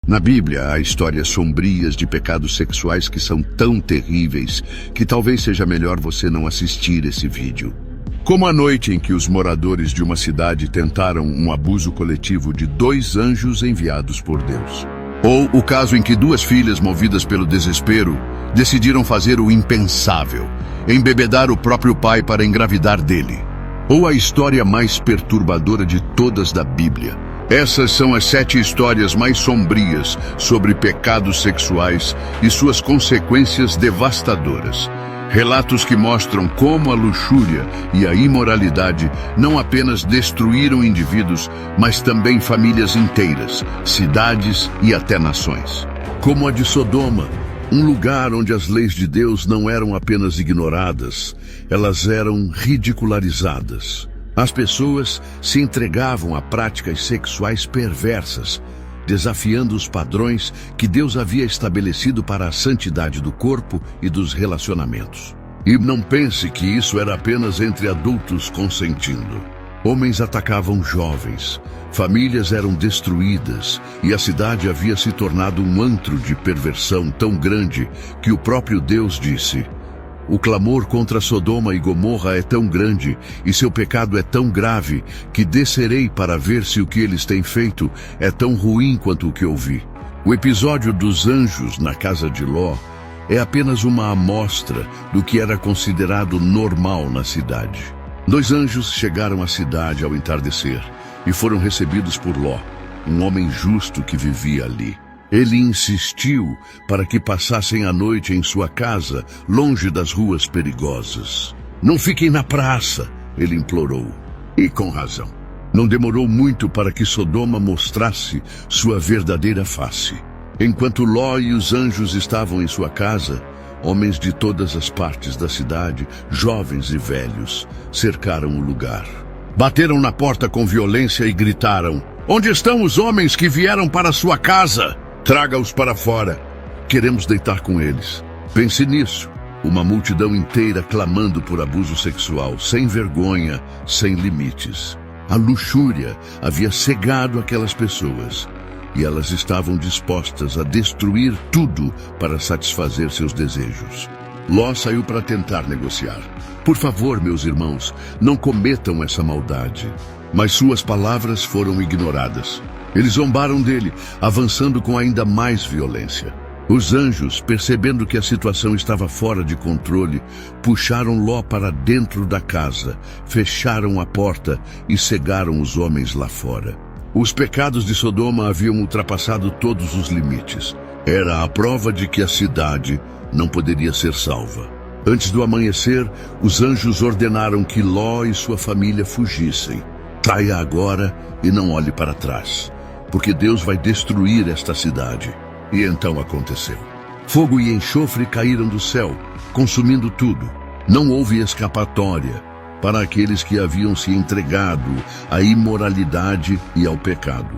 Na Bíblia, há histórias sombrias de pecados sexuais que são tão terríveis que talvez seja melhor você não assistir esse vídeo. Como a noite em que os moradores de uma cidade tentaram um abuso coletivo de 2 anjos enviados por Deus. Ou o caso em que 2 filhas movidas pelo desespero decidiram fazer o impensável, embebedar o próprio pai para engravidar dele. Ou a história mais perturbadora de todas da Bíblia. Essas são as 7 histórias mais sombrias sobre pecados sexuais e suas consequências devastadoras. Relatos que mostram como a luxúria e a imoralidade não apenas destruíram indivíduos, mas também famílias inteiras, cidades e até nações. Como a de Sodoma, um lugar onde as leis de Deus não eram apenas ignoradas, elas eram ridicularizadas. As pessoas se entregavam a práticas sexuais perversas, desafiando os padrões que Deus havia estabelecido para a santidade do corpo e dos relacionamentos. E não pense que isso era apenas entre adultos consentindo. Homens atacavam jovens, famílias eram destruídas e a cidade havia se tornado um antro de perversão tão grande que o próprio Deus disse: "O clamor contra Sodoma e Gomorra é tão grande e seu pecado é tão grave que descerei para ver se o que eles têm feito é tão ruim quanto o que ouvi." O episódio dos anjos na casa de Ló é apenas uma amostra do que era considerado normal na cidade. 2 anjos chegaram à cidade ao entardecer e foram recebidos por Ló, um homem justo que vivia ali. Ele insistiu para que passassem a noite em sua casa, longe das ruas perigosas. "Não fiquem na praça", ele implorou. E com razão. Não demorou muito para que Sodoma mostrasse sua verdadeira face. Enquanto Ló e os anjos estavam em sua casa, homens de todas as partes da cidade, jovens e velhos, cercaram o lugar. Bateram na porta com violência e gritaram: "Onde estão os homens que vieram para sua casa? Traga-os para fora. Queremos deitar com eles." Pense nisso. Uma multidão inteira clamando por abuso sexual, sem vergonha, sem limites. A luxúria havia cegado aquelas pessoas e elas estavam dispostas a destruir tudo para satisfazer seus desejos. Ló saiu para tentar negociar. "Por favor, meus irmãos, não cometam essa maldade." Mas suas palavras foram ignoradas. Eles zombaram dele, avançando com ainda mais violência. Os anjos, percebendo que a situação estava fora de controle, puxaram Ló para dentro da casa, fecharam a porta e cegaram os homens lá fora. Os pecados de Sodoma haviam ultrapassado todos os limites. Era a prova de que a cidade não poderia ser salva. Antes do amanhecer, os anjos ordenaram que Ló e sua família fugissem. "Saia agora e não olhe para trás, porque Deus vai destruir esta cidade." E então aconteceu. Fogo e enxofre caíram do céu, consumindo tudo. Não houve escapatória para aqueles que haviam se entregado à imoralidade e ao pecado.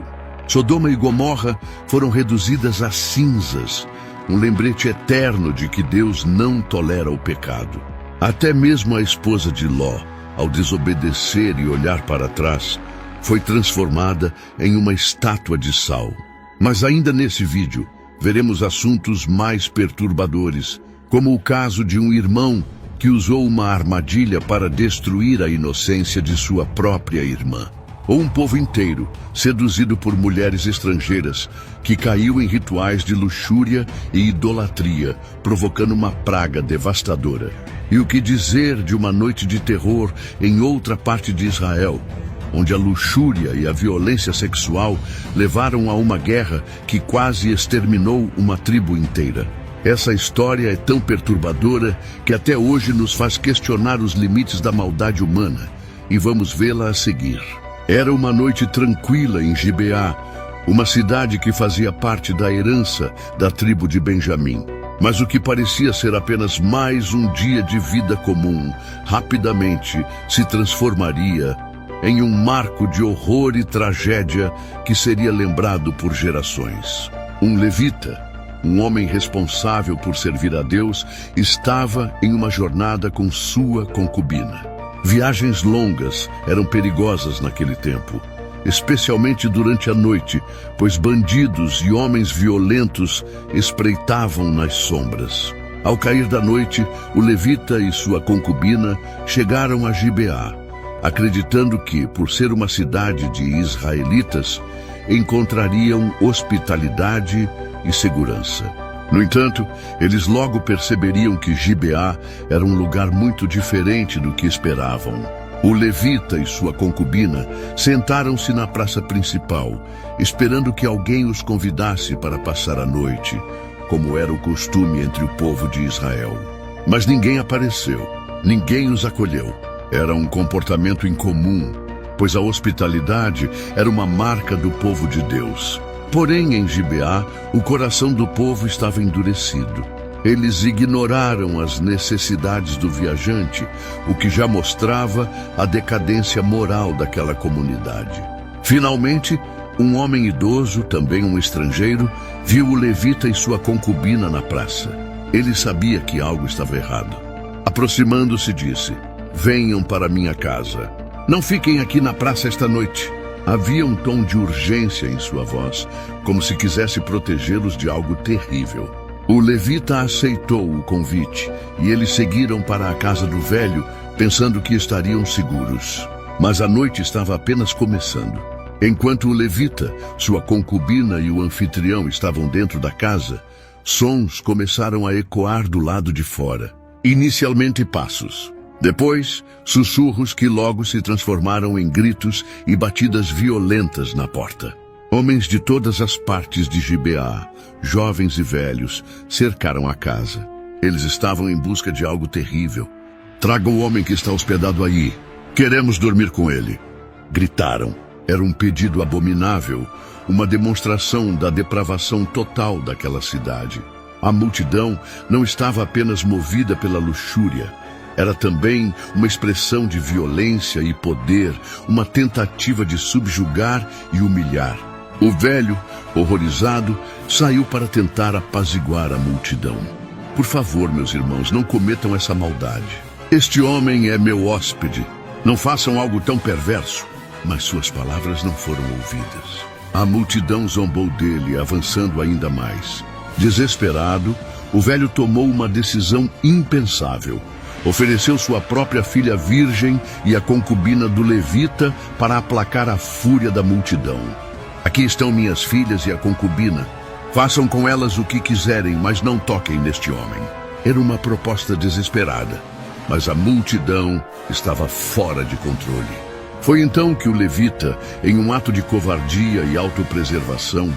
Sodoma e Gomorra foram reduzidas a cinzas, um lembrete eterno de que Deus não tolera o pecado. Até mesmo a esposa de Ló, ao desobedecer e olhar para trás, foi transformada em uma estátua de sal. Mas ainda nesse vídeo, veremos assuntos mais perturbadores, como o caso de um irmão que usou uma armadilha para destruir a inocência de sua própria irmã. Ou um povo inteiro, seduzido por mulheres estrangeiras, que caiu em rituais de luxúria e idolatria, provocando uma praga devastadora. E o que dizer de uma noite de terror em outra parte de Israel, onde a luxúria e a violência sexual levaram a uma guerra que quase exterminou uma tribo inteira. Essa história é tão perturbadora que até hoje nos faz questionar os limites da maldade humana, e vamos vê-la a seguir. Era uma noite tranquila em Gibeá, uma cidade que fazia parte da herança da tribo de Benjamim. Mas o que parecia ser apenas mais um dia de vida comum, rapidamente se transformaria em um marco de horror e tragédia que seria lembrado por gerações. Um levita, um homem responsável por servir a Deus, estava em uma jornada com sua concubina. Viagens longas eram perigosas naquele tempo, especialmente durante a noite, pois bandidos e homens violentos espreitavam nas sombras. Ao cair da noite, o levita e sua concubina chegaram a Gibeá, acreditando que, por ser uma cidade de israelitas, encontrariam hospitalidade e segurança. No entanto, eles logo perceberiam que Gibeá era um lugar muito diferente do que esperavam. O levita e sua concubina sentaram-se na praça principal, esperando que alguém os convidasse para passar a noite, como era o costume entre o povo de Israel. Mas ninguém apareceu, ninguém os acolheu. Era um comportamento incomum, pois a hospitalidade era uma marca do povo de Deus. Porém, em Gibeá, o coração do povo estava endurecido. Eles ignoraram as necessidades do viajante, o que já mostrava a decadência moral daquela comunidade. Finalmente, um homem idoso, também um estrangeiro, viu o levita e sua concubina na praça. Ele sabia que algo estava errado. Aproximando-se, disse: "Venham para minha casa. Não fiquem aqui na praça esta noite." Havia um tom de urgência em sua voz, como se quisesse protegê-los de algo terrível. O levita aceitou o convite e eles seguiram para a casa do velho, pensando que estariam seguros. Mas a noite estava apenas começando. Enquanto o levita, sua concubina e o anfitrião estavam dentro da casa, sons começaram a ecoar do lado de fora. Inicialmente passos. Depois, sussurros que logo se transformaram em gritos e batidas violentas na porta. Homens de todas as partes de Gibeá, jovens e velhos, cercaram a casa. Eles estavam em busca de algo terrível. "Traga o homem que está hospedado aí. Queremos dormir com ele." Gritaram. Era um pedido abominável, uma demonstração da depravação total daquela cidade. A multidão não estava apenas movida pela luxúria. Era também uma expressão de violência e poder, uma tentativa de subjugar e humilhar. O velho, horrorizado, saiu para tentar apaziguar a multidão. "Por favor, meus irmãos, não cometam essa maldade. Este homem é meu hóspede. Não façam algo tão perverso." Mas suas palavras não foram ouvidas. A multidão zombou dele, avançando ainda mais. Desesperado, o velho tomou uma decisão impensável. Ofereceu sua própria filha virgem e a concubina do levita para aplacar a fúria da multidão. "Aqui estão minhas filhas e a concubina. Façam com elas o que quiserem, mas não toquem neste homem." Era uma proposta desesperada, mas a multidão estava fora de controle. Foi então que o levita, em um ato de covardia e autopreservação,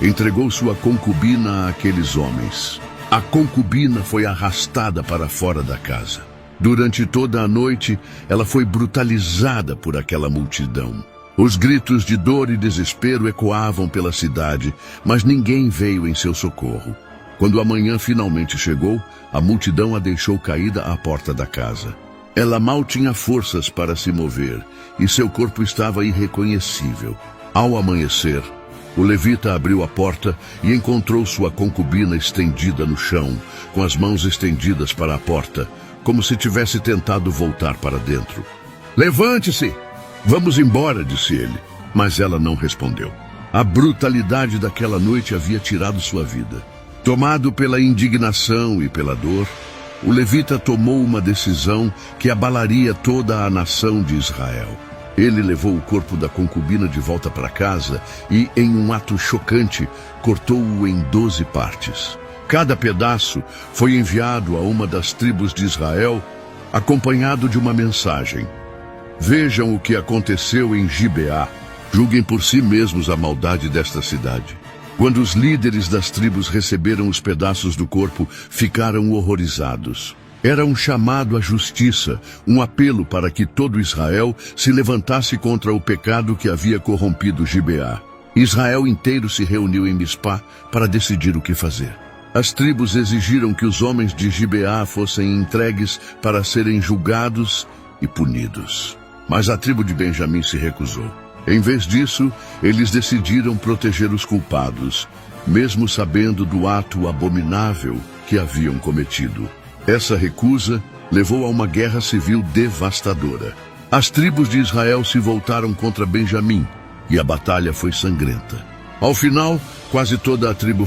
entregou sua concubina àqueles homens. A concubina foi arrastada para fora da casa. Durante toda a noite, ela foi brutalizada por aquela multidão. Os gritos de dor e desespero ecoavam pela cidade, mas ninguém veio em seu socorro. Quando a manhã finalmente chegou, a multidão a deixou caída à porta da casa. Ela mal tinha forças para se mover, e seu corpo estava irreconhecível. Ao amanhecer, o levita abriu a porta e encontrou sua concubina estendida no chão, com as mãos estendidas para a porta, como se tivesse tentado voltar para dentro. "Levante-se! Vamos embora", disse ele. Mas ela não respondeu. A brutalidade daquela noite havia tirado sua vida. Tomado pela indignação e pela dor, o levita tomou uma decisão que abalaria toda a nação de Israel. Ele levou o corpo da concubina de volta para casa e, em um ato chocante, cortou-o em 12 partes. Cada pedaço foi enviado a uma das tribos de Israel, acompanhado de uma mensagem: "Vejam o que aconteceu em Gibeá. Julguem por si mesmos a maldade desta cidade." Quando os líderes das tribos receberam os pedaços do corpo, ficaram horrorizados. Era um chamado à justiça, um apelo para que todo Israel se levantasse contra o pecado que havia corrompido Gibeá. Israel inteiro se reuniu em Mispá para decidir o que fazer. As tribos exigiram que os homens de Gibeá fossem entregues para serem julgados e punidos. Mas a tribo de Benjamim se recusou. Em vez disso, eles decidiram proteger os culpados, mesmo sabendo do ato abominável que haviam cometido. Essa recusa levou a uma guerra civil devastadora. As tribos de Israel se voltaram contra Benjamim, e a batalha foi sangrenta. Ao final, quase toda a tribo